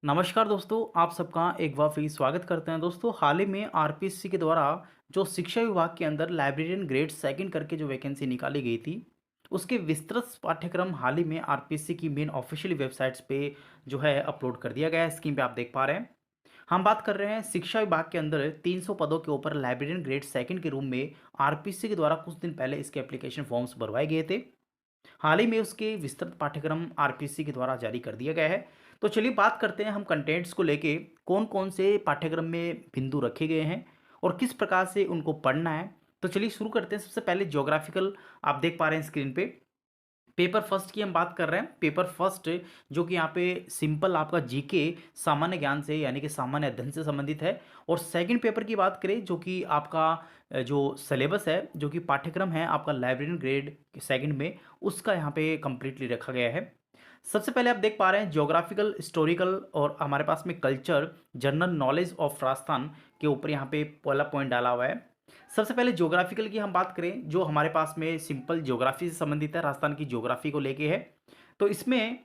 नमस्कार दोस्तों, आप सबका एक बार फिर स्वागत करते हैं। दोस्तों, हाल ही में आरपीएससी के द्वारा जो शिक्षा विभाग के अंदर लाइब्रेरियन ग्रेड सेकंड करके जो वैकेंसी निकाली गई थी, उसके विस्तृत पाठ्यक्रम हाल ही में आरपीएससी की मेन ऑफिशियल वेबसाइट्स पे जो है अपलोड कर दिया गया है। स्क्रीन पे आप देख पा रहे हैं। हम बात कर रहे हैं शिक्षा विभाग के अंदर 300 पदों के ऊपर लाइब्रेरियन ग्रेड सेकंड के रूम में आरपीएससी के द्वारा कुछ दिन पहले इसके एप्लीकेशन फॉर्म्स भरवाए गए थे। हाल ही में उसके विस्तृत पाठ्यक्रम आरपीएससी के द्वारा जारी कर दिया गया है। तो चलिए बात करते हैं हम कंटेंट्स को लेके, कौन कौन से पाठ्यक्रम में बिंदु रखे गए हैं और किस प्रकार से उनको पढ़ना है। तो चलिए शुरू करते हैं। सबसे पहले ज्योग्राफिकल, आप देख पा रहे हैं स्क्रीन पे पेपर फर्स्ट की हम बात कर रहे हैं। पेपर फर्स्ट जो कि यहाँ पे सिंपल आपका जीके सामान्य ज्ञान से यानी कि सामान्य अध्ययन से संबंधित है। और सेकंड पेपर की बात करें जो कि आपका जो सिलेबस है, जो कि पाठ्यक्रम है आपका लाइब्रेरियन ग्रेड सेकंड में, उसका यहाँ पे कंप्लीटली रखा गया है। सबसे पहले आप देख पा रहे हैं ज्योग्राफिकल, हिस्टोरिकल और हमारे पास में culture, general knowledge of Rajasthan के ऊपर यहाँ पे पहला पॉइंट डाला हुआ है। सबसे पहले ज्योग्राफिकल की हम बात करें, जो हमारे पास में सिंपल ज्योग्राफी से संबंधित है, राजस्थान की ज्योग्राफी को लेके है। तो इसमें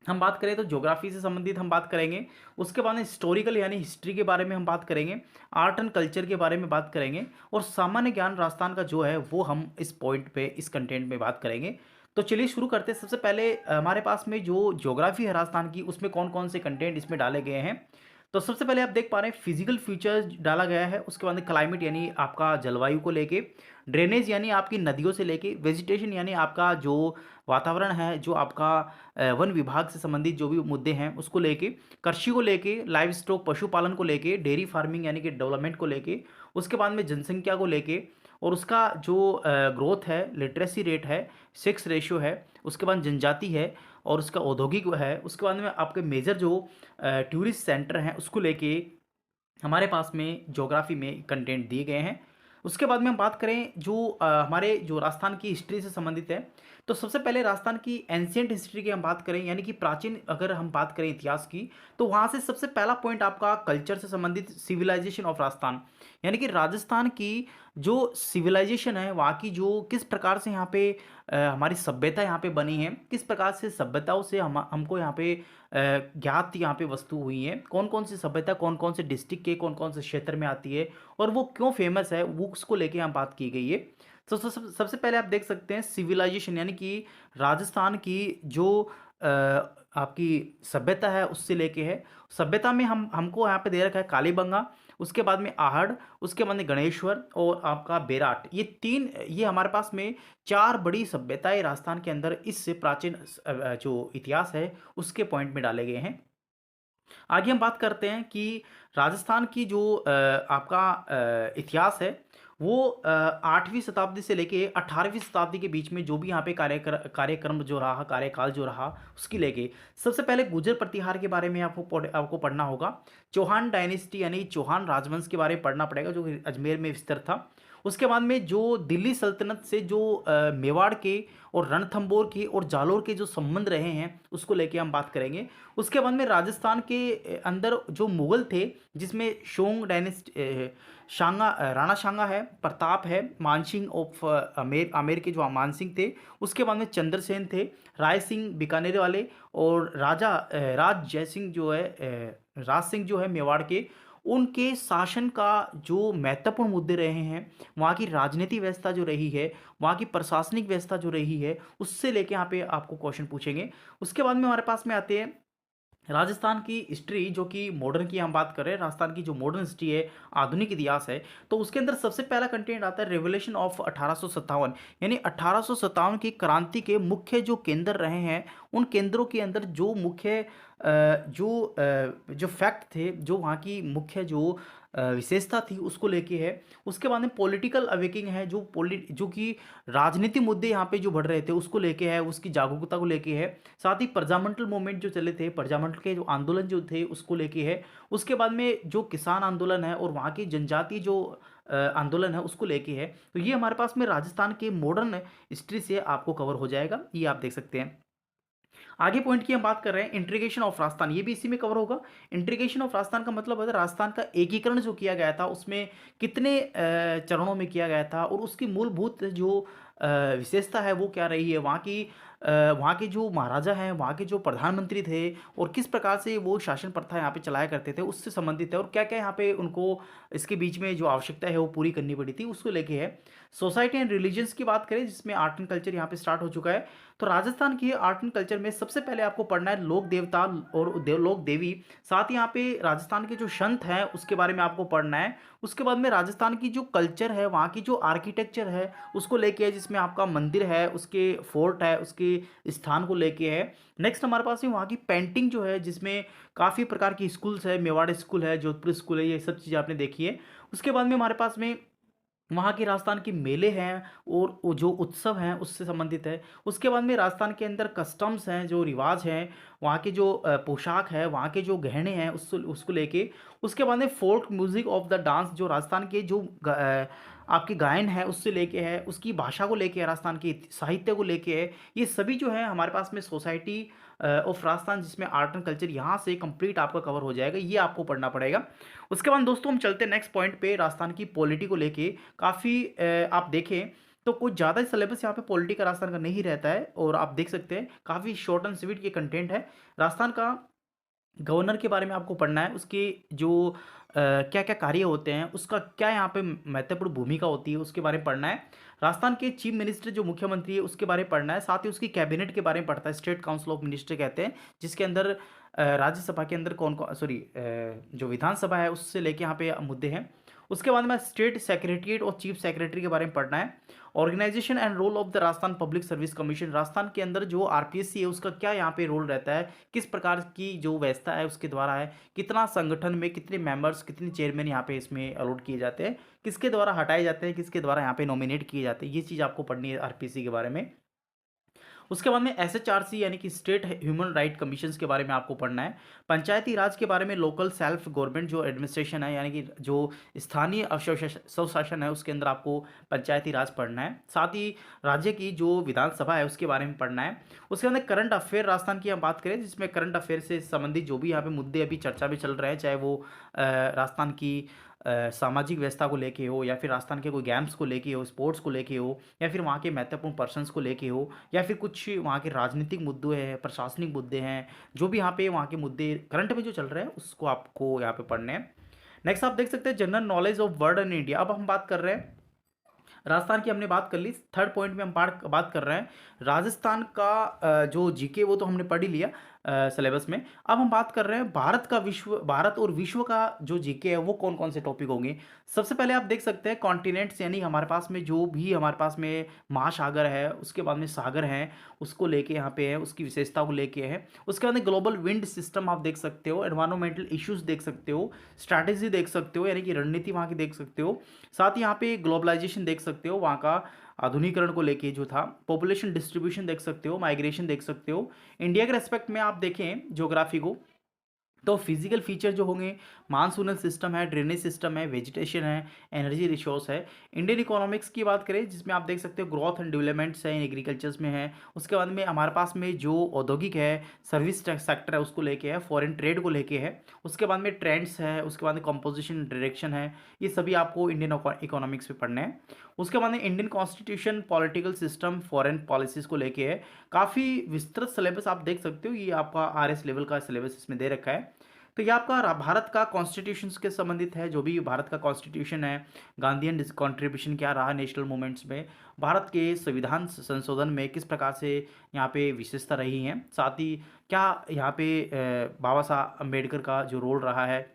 हम बात करें तो ज्योग्राफी से संबंधित हम बात करेंगे। उसके बाद में हिस्टोरिकल यानी हिस्ट्री के बारे में हम बात करेंगे। आर्ट एंड कल्चर के बारे में बात करेंगे। और सामान्य ज्ञान राजस्थान का जो है वो हम इस पॉइंट पे, इस कंटेंट में बात करेंगे। तो चलिए शुरू करते हैं। सबसे पहले हमारे पास में जो ज्योग्राफी है राजस्थान की, उसमें कौन कौन से कंटेंट इसमें डाले गए हैं। तो सबसे पहले आप देख पा रहे हैं फिजिकल फीचर्स डाला गया है। उसके बाद में क्लाइमेट यानी आपका जलवायु को लेके, ड्रेनेज यानी आपकी नदियों से लेके, वेजिटेशन यानी आपका जो वातावरण है, जो आपका वन विभाग से संबंधित जो भी मुद्दे हैं उसको लेके, कृषि को लेके, लाइव स्टॉक पशुपालन को लेके, डेयरी फार्मिंग यानी कि डेवलपमेंट को लेके, उसके बाद में जनसंख्या को लेके और उसका जो ग्रोथ है, लिटरेसी रेट है, सेक्स रेशियो है, उसके बाद जनजाति है और उसका औद्योगिक है। उसके बाद में आपके मेजर जो टूरिस्ट सेंटर हैं उसको लेके हमारे पास में ज्योग्राफी में कंटेंट दिए गए हैं। उसके बाद में हम बात करें जो हमारे जो राजस्थान की हिस्ट्री से संबंधित है। तो सबसे पहले राजस्थान की एंशियंट हिस्ट्री की हम बात करें, यानी कि प्राचीन अगर हम बात करें इतिहास की, तो वहाँ से सबसे पहला पॉइंट आपका कल्चर से संबंधित, सिविलाइजेशन ऑफ राजस्थान, यानी कि राजस्थान की जो सिविलाइजेशन है, वहाँ की जो किस प्रकार से यहाँ पे हमारी सभ्यता यहाँ पे बनी है, किस प्रकार से सभ्यताओं से हम हमको यहाँ पे ज्ञात यहाँ पे वस्तु हुई है, कौन कौन सी सभ्यता कौन कौन से डिस्ट्रिक्ट के कौन कौन से क्षेत्र में आती है और वो क्यों फेमस है, वो उसको लेके यहाँ बात की गई है। तो सबसे पहले आप देख सकते हैं सिविलाइजेशन, यानी कि राजस्थान की जो आपकी सभ्यता है उससे लेके है। सभ्यता में हम हमको यहाँ पे दे रखा है कालीबंगा, उसके बाद में आहड़, उसके बाद में गणेश्वर और आपका बेराट। ये तीन, ये हमारे पास में चार बड़ी सभ्यताएं राजस्थान के अंदर इससे प्राचीन जो इतिहास है उसके पॉइंट में डाले गए हैं। आगे हम बात करते हैं कि राजस्थान की जो आपका इतिहास है वो 8वीं शताब्दी से लेके 18वीं शताब्दी के बीच में जो भी यहाँ पे कार्यक्रम जो रहा, कार्यकाल जो रहा, उसकी लेके सबसे पहले गुर्जर प्रतिहार के बारे में आपको पढ़ना होगा। चौहान डायनेस्टी यानी चौहान राजवंश के बारे में पढ़ना पड़ेगा, जो कि अजमेर में विस्तार था। उसके बाद में जो दिल्ली सल्तनत से जो मेवाड़ के और रणथंबोर के और जालोर के जो संबंध रहे हैं उसको लेके हम बात करेंगे। उसके बाद में राजस्थान के अंदर जो मुगल थे, जिसमें शोंग डायनेस्टी, शांगा, राणा शांगा है, प्रताप है, मानसिंह ऑफ आमेर के जो मानसिंह थे, उसके बाद में चंद्रसेन थे, राय सिंह बीकानेर वाले और राज जय सिंह जो है, राज सिंह जो है मेवाड़ के, उनके शासन का जो महत्वपूर्ण मुद्दे रहे हैं, वहाँ की राजनीति व्यवस्था जो रही है, वहाँ की प्रशासनिक व्यवस्था जो रही है, उससे लेके यहाँ पे आपको क्वेश्चन पूछेंगे। उसके बाद में हमारे पास में आते हैं राजस्थान की हिस्ट्री, जो कि मॉडर्न की हम बात कर रहे हैं। राजस्थान की जो मॉडर्न हिस्ट्री है, आधुनिक इतिहास है, तो उसके अंदर सबसे पहला कंटेंट आता है रेवोल्यूशन ऑफ 1857, यानी 1857 की क्रांति के मुख्य जो केंद्र रहे हैं, उन केंद्रों के अंदर जो मुख्य जो फैक्ट थे, जो वहाँ की मुख्य जो विशेषता थी उसको लेके है। उसके बाद में पॉलिटिकल अवेकिंग है, जो कि राजनीति मुद्दे यहाँ पे जो बढ़ रहे थे उसको लेके है, उसकी जागरूकता को लेके है। साथ ही प्रजामंडल मूवमेंट जो चले थे, प्रजामंडल के जो आंदोलन जो थे उसको लेके है। उसके बाद में जो किसान आंदोलन है और वहाँ की जनजाति जो आंदोलन है उसको लेके है। तो ये हमारे पास में राजस्थान के मॉडर्न हिस्ट्री से आपको कवर हो जाएगा, ये आप देख सकते हैं। आगे पॉइंट की हम बात कर रहे हैं इंटीग्रेशन ऑफ राजस्थान, ये भी इसी में कवर होगा। इंटीग्रेशन ऑफ राजस्थान का मतलब है राजस्थान का एकीकरण जो किया गया था उसमें कितने चरणों में किया गया था और उसकी मूलभूत जो विशेषता है वो क्या रही है, वहाँ के जो महाराजा हैं, वहाँ के जो प्रधानमंत्री थे और किस प्रकार से वो शासन प्रथा यहाँ पे चलाया करते थे, उससे संबंधित है और क्या-क्या यहाँ पे उनको इसके बीच में जो आवश्यकता है वो पूरी करनी पड़ी थी, उसको लेके है। सोसाइटी एंड रिलीजन्स की बात करें जिसमें आर्ट एंड कल्चर यहाँ पे स्टार्ट हो चुका है। तो राजस्थान की आर्ट एंड कल्चर में सबसे पहले आपको पढ़ना है लोक देवता और लोक देवी, साथ ही यहाँ पे राजस्थान के जो संत हैं उसके बारे में आपको पढ़ना है। उसके बाद में राजस्थान की जो कल्चर है, वहाँ की जो आर्किटेक्चर है उसको लेके है, जिसमें आपका मंदिर है, उसके फोर्ट है, उसके स्थान को लेके है। नेक्स्ट हमारे पास है वहाँ की पेंटिंग जो है, जिसमें काफ़ी प्रकार की स्कूल्स है, मेवाड़ स्कूल है, जोधपुर स्कूल है, ये सब चीज़ें आपने देखी है। उसके बाद में हमारे पास में वहाँ के राजस्थान के मेले हैं और वो जो उत्सव हैं उससे संबंधित है। उसके बाद में राजस्थान के अंदर कस्टम्स हैं, जो रिवाज हैं, वहाँ के जो पोशाक है, वहाँ के जो गहने हैं उसको उसको लेके। उसके बाद में folk music of the dance, जो राजस्थान के जो आपके गायन है उससे लेके है, उसकी भाषा को लेके है, राजस्थान के साहित्य को लेके है। ये सभी जो है हमारे पास में सोसाइटी ऑफ राजस्थान, जिसमें आर्ट एंड कल्चर यहाँ से कंप्लीट आपका कवर हो जाएगा, ये आपको पढ़ना पड़ेगा। उसके बाद दोस्तों हम चलते हैं नेक्स्ट पॉइंट पे, राजस्थान की पॉलिटी को लेके। काफ़ी आप देखें तो कुछ ज़्यादा सिलेबस यहाँ पे पॉलिटी का राजस्थान का नहीं रहता है और आप देख सकते हैं काफ़ी शॉर्ट एंड स्वीट ये कंटेंट है। राजस्थान का गवर्नर के बारे में आपको पढ़ना है, उसके जो क्या-क्या कार्य होते हैं, उसका क्या यहाँ पे महत्वपूर्ण भूमिका होती है, उसके बारे में पढ़ना है। राजस्थान के चीफ मिनिस्टर जो मुख्यमंत्री है, उसके बारे में पढ़ना है। साथ ही उसकी कैबिनेट के बारे में पढ़ता है, स्टेट काउंसिल ऑफ मिनिस्टर कहते हैं, जिसके अंदर राज्यसभा के अंदर कौन-कौन सॉरी जो विधानसभा है, उससे लेके यहाँ पे मुद्दे हैं। उसके बाद में स्टेट सेक्रेटरीएट और चीफ सेक्रेटरी के बारे में पढ़ना है। Organisation and role of the Rajasthan public service commission, Rajasthan के अंदर जो आरपीएससी है उसका क्या यहाँ पे रोल रहता है, किस प्रकार की जो व्यवस्था है उसके द्वारा है, कितना संगठन में कितने मेंबर्स, कितने चेयरमैन यहाँ पे इसमें अलॉट किए जाते हैं, किसके द्वारा हटाए जाते हैं, किसके द्वारा यहाँ पे नॉमिनेट किए जाते हैं, ये चीज़ आपको पढ़नी है आरपीएससी के बारे में। उसके बाद में एसएचआरसी यानी कि स्टेट ह्यूमन राइट कमीशंस के बारे में आपको पढ़ना है। पंचायती राज के बारे में, लोकल सेल्फ गवर्नमेंट जो एडमिनिस्ट्रेशन है यानी कि जो स्थानीय स्वशासन है, उसके अंदर आपको पंचायती राज पढ़ना है। साथ ही राज्य की जो विधानसभा है उसके बारे में पढ़ना है। उसके अंदर करंट अफेयर राजस्थान की हम बात करें, जिसमें करंट अफेयर से संबंधित जो भी यहाँ पे मुद्दे अभी चर्चा में चल रहे हैं, चाहे वो राजस्थान की सामाजिक व्यवस्था को लेके हो, या फिर राजस्थान के कोई गेम्स को लेके हो, स्पोर्ट्स को लेके हो, या फिर वहाँ के महत्वपूर्ण पर्सन्स को लेके हो, या फिर कुछ वहाँ के राजनीतिक मुद्दे हैं, प्रशासनिक मुद्दे हैं, जो भी यहाँ पे वहाँ के मुद्दे करंट में जो चल रहे हैं उसको आपको यहाँ पे पढ़ने हैं। नेक्स्ट आप देख सकते हैं general knowledge of world and India. अब हम बात कर रहे हैं राजस्थान की, हमने बात कर ली। थर्ड पॉइंट में हम बात कर रहे हैं राजस्थान का जो जीके, वो तो हमने पढ़ ही लिया सिलेबस में। अब हम बात कर रहे हैं भारत और विश्व का जो जीके है वो कौन कौन से टॉपिक होंगे। सबसे पहले आप देख सकते हैं कॉन्टिनेंट्स, यानी हमारे पास में जो भी हमारे पास में महासागर है, उसके बाद में सागर हैं, उसको लेके यहाँ पे है, उसकी विशेषता को लेके है। उसके बाद में ग्लोबल विंड सिस्टम आप देख सकते हो, एनवायरमेंटल इश्यूज देख सकते हो, स्ट्रैटेजी देख सकते हो, यानी कि रणनीति वहाँ की देख सकते हो। साथ ही यहाँ पे ग्लोबलाइजेशन देख सकते हो, वहाँ का आधुनिकरण को लेके जो था, पॉपुलेशन डिस्ट्रीब्यूशन देख सकते हो, माइग्रेशन देख सकते हो। इंडिया के रेस्पेक्ट में आप देखें ज्योग्राफी को, तो फिजिकल फीचर जो होंगे, मानसूनल सिस्टम है, ड्रेनेज सिस्टम है, वेजिटेशन है, एनर्जी रिसोर्स है। इंडियन इकोनॉमिक्स की बात करें, जिसमें आप देख सकते हो ग्रोथ एंड डेवलपमेंट्स है, एग्रीकल्चर्स में है। उसके बाद में हमारे पास में जो औद्योगिक है, सर्विस सेक्टर है, उसको लेके है, फॉरेन ट्रेड को लेके है। उसके बाद में ट्रेंड्स है, उसके बाद में कंपोजिशन, डायरेक्शन है, ये सभी आपको इंडियन इकोनॉमिक्स में पढ़ने हैं। उसके बाद में Indian constitution, political system, foreign policies को लेके है। काफ़ी विस्तृत सिलेबस आप देख सकते हो, ये आपका आरएस लेवल का सिलेबस इसमें दे रखा है। तो ये आपका भारत का कॉन्स्टिट्यूशन के संबंधित है, जो भी भारत का कॉन्स्टिट्यूशन है, गांधीयन कॉन्ट्रीब्यूशन क्या रहा नेशनल मूवमेंट्स में, भारत के संविधान संशोधन में किस प्रकार से यहाँ पे विशेषता रही है, साथ ही क्या यहाँ पे बाबा साहब अम्बेडकर का जो रोल रहा है,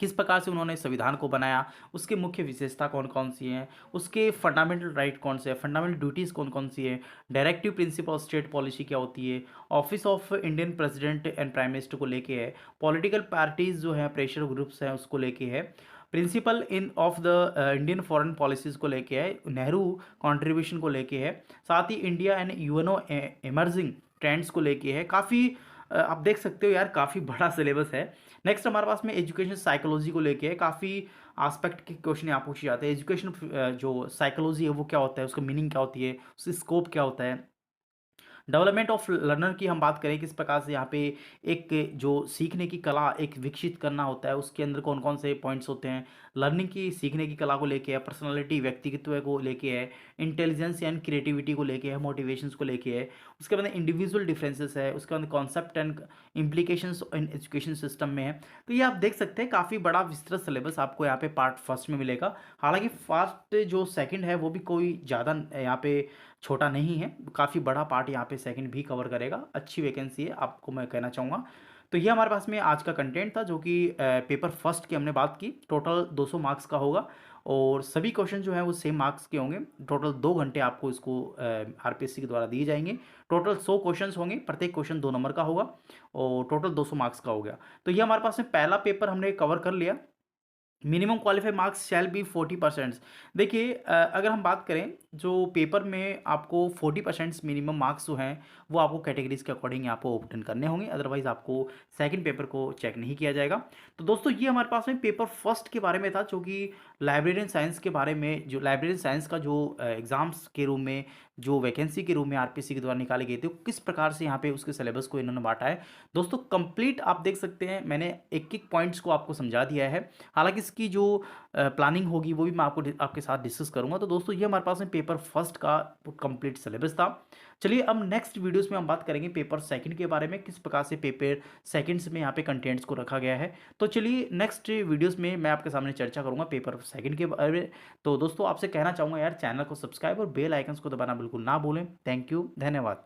किस प्रकार से उन्होंने संविधान को बनाया, उसके मुख्य विशेषता कौन कौन सी हैं, उसके फंडामेंटल राइट कौन से हैं, फंडामेंटल ड्यूटीज़ कौन कौन सी है, directive principle of state policy क्या होती है, office of Indian president and prime minister को लेके है, पॉलिटिकल पार्टीज जो है, प्रेशर ग्रुप्स हैं उसको लेके है, principle in of the Indian foreign policies को लेके है, नेहरू कॉन्ट्रीब्यूशन को लेके है, साथ ही India and UNO emerging trends को लेके है। काफ़ी आप देख सकते हो यार, काफ़ी बड़ा सिलेबस है। नेक्स्ट हमारे पास में एजुकेशन साइकोलॉजी को लेके है, काफ़ी आस्पेक्ट के क्वेश्चन यहाँ पूछे जाते हैं। एजुकेशन जो साइकोलॉजी है वो क्या होता है, उसका मीनिंग क्या होती है, उसकी स्कोप क्या होता है, डेवलपमेंट ऑफ लर्नर की हम बात करें किस प्रकार से यहाँ पे एक जो सीखने की कला एक विकसित करना होता है, उसके अंदर कौन-कौन से पॉइंट्स होते हैं। लर्निंग की सीखने की कला को लेके है, पर्सनैलिटी व्यक्तित्व को लेके है, इंटेलिजेंस एंड क्रिएटिविटी को लेके है, मोटिवेशंस को लेके है। उसके बाद इंडिविजुअल डिफरेंसेस है, उसके बाद concept and implications in education system में है। तो ये आप देख सकते हैं काफ़ी बड़ा विस्तृत सिलेबस आपको यहाँ पे पार्ट फर्स्ट में मिलेगा। हालाँकि फर्स्ट जो सेकंड है वो भी कोई ज़्यादा यहाँ पे छोटा नहीं है, काफ़ी बड़ा पार्ट यहाँ पे सेकंड भी कवर करेगा। अच्छी वैकेंसी है, आपको मैं कहना चाहूँगा। तो ये हमारे पास में आज का कंटेंट था जो कि पेपर फर्स्ट की हमने बात की। टोटल 200 मार्क्स का होगा और सभी क्वेश्चन जो हैं वो सेम मार्क्स के होंगे। टोटल 2 घंटे आपको इसको आरपीएससी के द्वारा दिए जाएँगे। टोटल 100 क्वेश्चन्स होंगे, प्रत्येक क्वेश्चन 2 नंबर का होगा और टोटल 200 मार्क्स का हो गया। तो ये हमारे पास में पहला पेपर हमने कवर कर लिया। Minimum qualify marks shall be 40%। देखिए अगर हम बात करें जो पेपर में आपको 40% मिनिमम मार्क्स जो हैं वो आपको कैटेगरीज के अकॉर्डिंग आपको ऑप्टेन करने होंगे, अदरवाइज आपको सेकंड पेपर को चेक नहीं किया जाएगा। तो दोस्तों ये हमारे पास में पेपर फर्स्ट के बारे में था जो कि लाइब्रेरियन साइंस के बारे में, जो लाइब्रेरियन साइंस का जो एग्ज़ाम्स के रूप में जो वैकेंसी के रूप में आरपीएससी के द्वारा निकाले गए थे वो किस प्रकार से यहाँ पे उसके सिलेबस को इन्होंने बांटा है। दोस्तों कंप्लीट आप देख सकते हैं, मैंने एक एक पॉइंट्स को आपको समझा दिया है। हालाँकि इसकी जो प्लानिंग होगी वो भी मैं आपके साथ डिस्कस करूँगा। तो दोस्तों ये हमारे पास में पेपर फर्स्ट का कंप्लीट सिलेबस था। चलिए अब नेक्स्ट वीडियोज़ में हम बात करेंगे पेपर सेकंड के बारे में, किस प्रकार से पेपर सेकंड्स में यहाँ पे कंटेंट्स को रखा गया है। तो चलिए नेक्स्ट वीडियोज़ में मैं आपके सामने चर्चा करूँगा पेपर सेकंड के बारे में। तो दोस्तों आपसे कहना चाहूँगा यार, चैनल को सब्सक्राइब और बेल आइकन्स को दबाना बिल्कुल ना भूलें। थैंक यू, धन्यवाद।